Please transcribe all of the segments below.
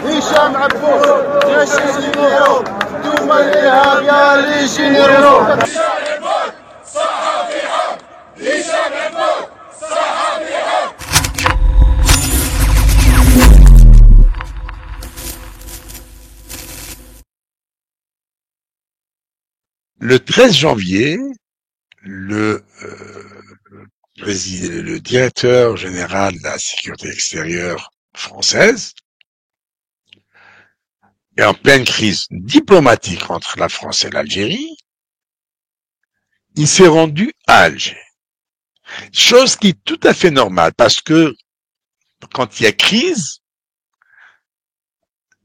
هشام عبوس جيش الجنيرو دوما الارهاب يا ليجينيرو. Le 13 janvier, le directeur général de la sécurité extérieure française est en pleine crise diplomatique entre la France et l'Algérie. Il s'est rendu à Alger. Chose qui est tout à fait normale parce que quand il y a crise,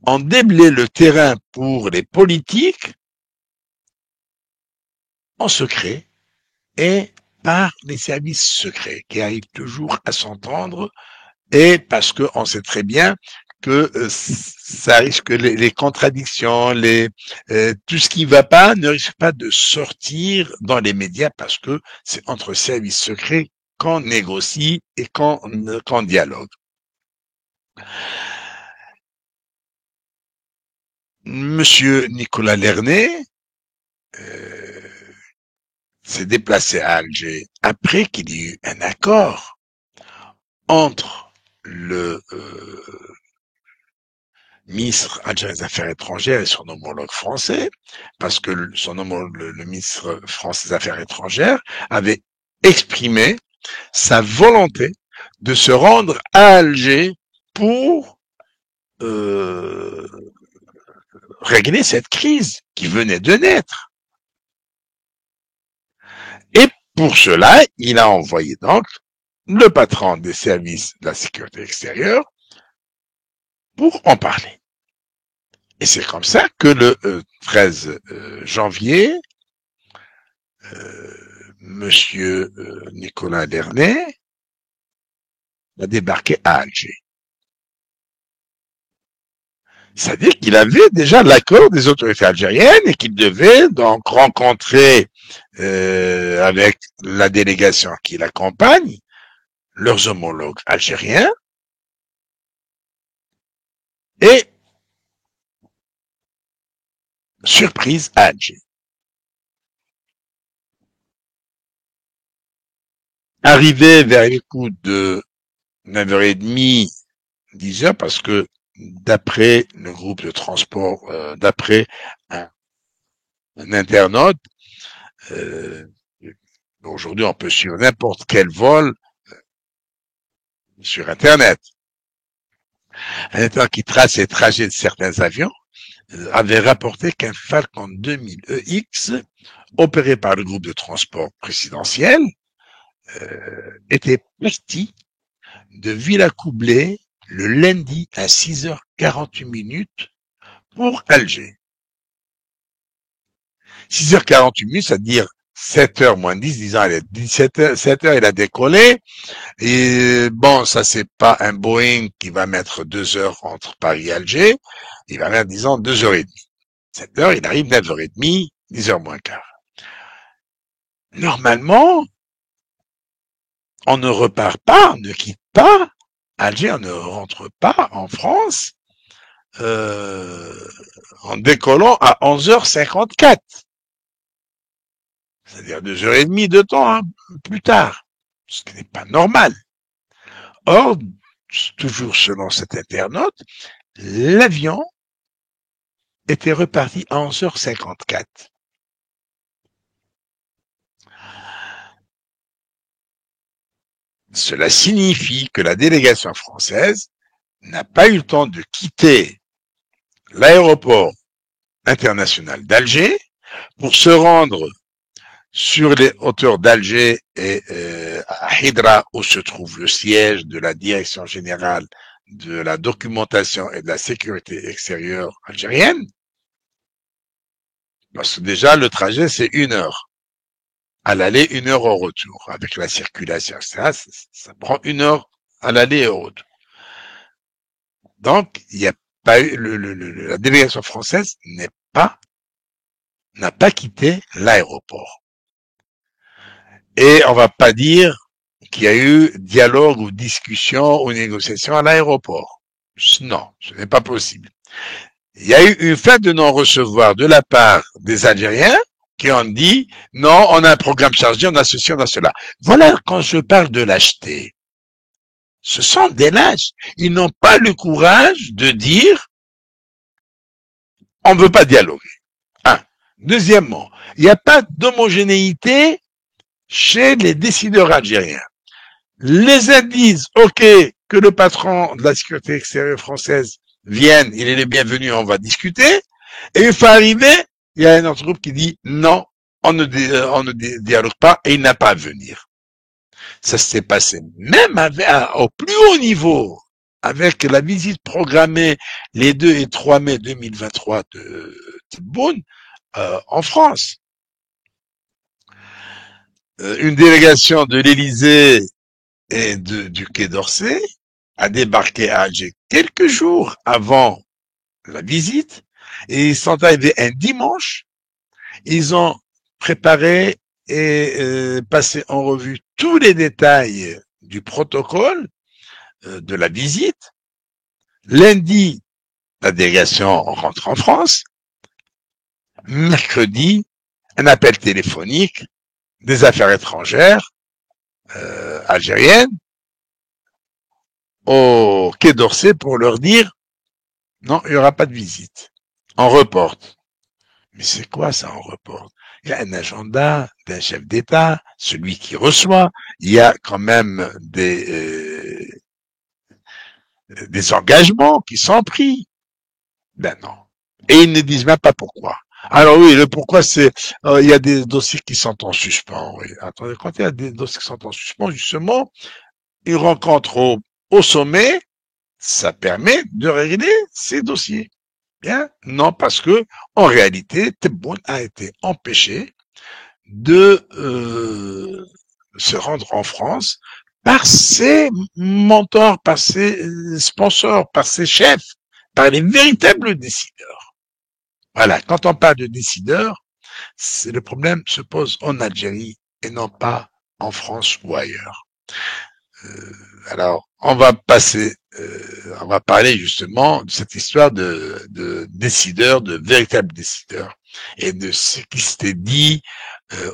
on déblaye le terrain pour les politiques en secret et par les services secrets qui arrivent toujours à s'entendre et parce que on sait très bien que ça risque les contradictions, tout ce qui va pas ne risque pas de sortir dans les médias parce que c'est entre services secrets qu'on négocie et qu'on dialogue. Monsieur Nicolas Lernet s'est déplacé à Alger après qu'il y ait eu un accord entre le ministre algérien des Affaires étrangères et son homologue français, parce que le ministre français des Affaires étrangères avait exprimé sa volonté de se rendre à Alger pour régler cette crise qui venait de naître. Et pour cela, il a envoyé donc le patron des services de la sécurité extérieure pour en parler. Et c'est comme ça que le 13 janvier, monsieur Nicolas Lernet a débarqué à Alger. C'est-à-dire qu'il avait déjà l'accord des autorités algériennes et qu'il devait donc rencontrer avec la délégation qui l'accompagne leurs homologues algériens et surprise à Alger. Arrivé vers les coups de 9h30, 10h, parce que d'après le groupe de transport, d'après un internaute, aujourd'hui on peut suivre n'importe quel vol sur Internet. Un internaute qui trace les trajets de certains avions avait rapporté qu'un Falcon 2000 EX, opéré par le groupe de transport présidentiel, était parti de Villacoublay le lundi à 6h48 pour Alger. 6h48, c'est-à-dire 7h moins 10, disons, elle est 7h, il a décollé. Et bon, ça c'est pas un Boeing qui va mettre 2 heures entre Paris et Alger. Il va mettre, disons, 2h30. 7h, il arrive 9h30, 10h moins quart. Normalement, on ne repart pas, on ne quitte pas Alger, on ne rentre pas en France en décollant à 11h54. C'est-à-dire 2h30 de temps hein, plus tard, ce qui n'est pas normal. Or, toujours selon cet internaute, l'avion était reparti à 11h54. Cela signifie que la délégation française n'a pas eu le temps de quitter l'aéroport international d'Alger pour se rendre sur les hauteurs d'Alger et à Hydra, où se trouve le siège de la Direction générale de la documentation et de la sécurité extérieure algérienne. Parce que déjà, le trajet, c'est 1 heure. À l'aller, 1 heure au retour. Avec la circulation, etc., ça prend 1 heure à l'aller et au retour. Donc, il n'y a pas eu, la délégation française n'a pas quitté l'aéroport. Et on va pas dire qu'il y a eu dialogue ou discussion ou négociation à l'aéroport. Non, ce n'est pas possible. Il y a eu une fin de non-recevoir de la part des Algériens qui ont dit non, on a un programme chargé, on a ceci, on a cela. Voilà quand je parle de lâcheté. Ce sont des lâches. Ils n'ont pas le courage de dire on ne veut pas dialoguer. Un. Deuxièmement, il n'y a pas d'homogénéité chez les décideurs algériens. Les uns disent ok, que le patron de la sécurité extérieure française vienne, il est le bienvenu, on va discuter. Et une fois arrivé, il y a un autre groupe qui dit non, on ne dialogue pas et il n'a pas à venir. Ça s'est passé même au plus haut niveau, avec la visite programmée les 2 et 3 mai 2023 de Tebboune en France. Une délégation de l'Élysée et du Quai d'Orsay a débarqué à Alger quelques jours avant la visite et ils sont arrivés un dimanche. Ils ont préparé et passé en revue tous les détails du protocole de la visite. Lundi, la délégation rentre en France. Mercredi, un appel téléphonique des affaires étrangères algériennes au Quai d'Orsay pour leur dire non, il n'y aura pas de visite. On reporte. Mais c'est quoi ça, on reporte? Il y a un agenda d'un chef d'État, celui qui reçoit. Il y a quand même des engagements qui sont pris. Ben non. Et ils ne disent même pas pourquoi. Alors oui, le pourquoi c'est, il y a des dossiers qui sont en suspens. Oui. Attendez, quand il y a des dossiers qui sont en suspens, justement, ils rencontrent au sommet, ça permet de régler ces dossiers. Bien? Non, parce que, en réalité, Tebboune a été empêché de se rendre en France par ses mentors, par ses sponsors, par ses chefs, par les véritables décideurs. Voilà, quand on parle de décideurs, le problème se pose en Algérie et non pas en France ou ailleurs. Alors, on va parler justement de cette histoire de décideurs, de véritables décideurs, et de ce qui s'était dit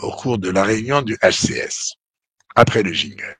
au cours de la réunion du HCS, après le jingle.